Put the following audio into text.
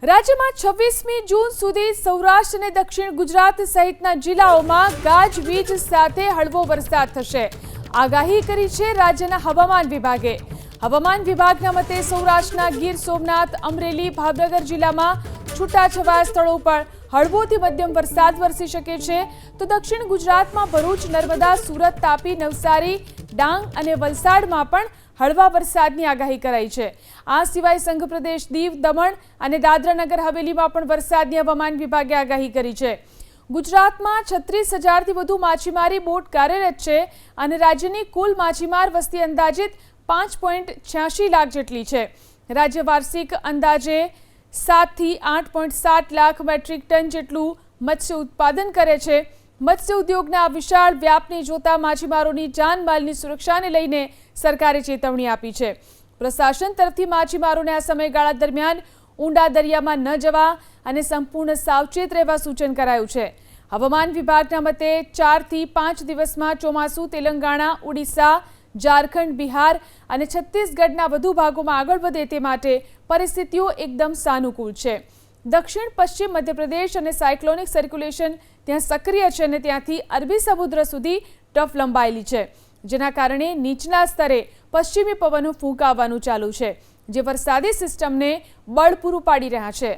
રાજ્યમાં 26મી જૂન સુધી સૌરાષ્ટ્ર અને દક્ષિણ ગુજરાત સહિતના જિલ્લાઓમાં ગાજવીજ સાથે હળવો વરસાદ થશે. આગાહી કરી છે રાજ્યના હવામાન વિભાગે. હવામાન વિભાગના મતે સૌરાષ્ટ્રના ગીર સોમનાથ, અમરેલી, ભાવનગર જિલ્લામાં છૂટાછવાયા સ્થળો પર હળવોથી મધ્યમ વરસાદ વરસી શકે છે. તો દક્ષિણ ગુજરાતમાં ભરૂચ, નર્મદા, સુરત, તાપી, નવસારી, ડાંગ અને વલસાડમાં પણ હળવા વરસાદની આગાહી કરાઈ છે. આ સિવાય સંઘ પ્રદેશ દીવ, દમણ અને દાદરા નગર હવેલીમાં પણ વરસાદની હવામાન વિભાગે આગાહી કરી છે. ગુજરાતમાં 36,000થી વધુ માછીમારી બોટ કાર્યરત છે અને રાજ્યની કુલ માછીમાર વસ્તી અંદાજિત 5.86 લાખ જેટલી છે. રાજ્ય વાર્ષિક અંદાજે 7થી 8.7 લાખ મેટ્રિક ટન જેટલું મત્સ્ય ઉત્પાદન કરે છે. મત્સ્ય ઉદ્યોગના આ વિશાળ વ્યાપને જોતા માછીમારોની જાનમાલની સુરક્ષાને લઈને સરકારે ચેતવણી આપી છે. પ્રશાસન તરફથી માછીમારોને આ સમયગાળા દરમિયાન ઊંડા દરિયામાં ન જવા અને સંપૂર્ણ સાવચેત રહેવા સૂચન કરાયું છે. હવામાન વિભાગના મતે 4 થી 5 દિવસમાં ચોમાસું તેલંગાણા, ઓડિશા, ઝારખંડ, બિહાર અને છત્તીસગઢના વધુ ભાગોમાં આગળ વધે તે માટે પરિસ્થિતિઓ એકદમ સાનુકૂળ છે. દક્ષિણ પશ્ચિમ મધ્યપ્રદેશ અને સાયક્લોનિક સર્ક્યુલેશન ત્યાં સક્રિય છે અને ત્યાંથી અરબી સમુદ્ર સુધી ટ્રફ લંબાયેલી છે, જેના કારણે નીચલા સ્તરે પશ્ચિમી પવનો ફૂંકાવાનું ચાલુ છે, જે વરસાદી સિસ્ટમને બળ પૂરું પાડી રહ્યા છે.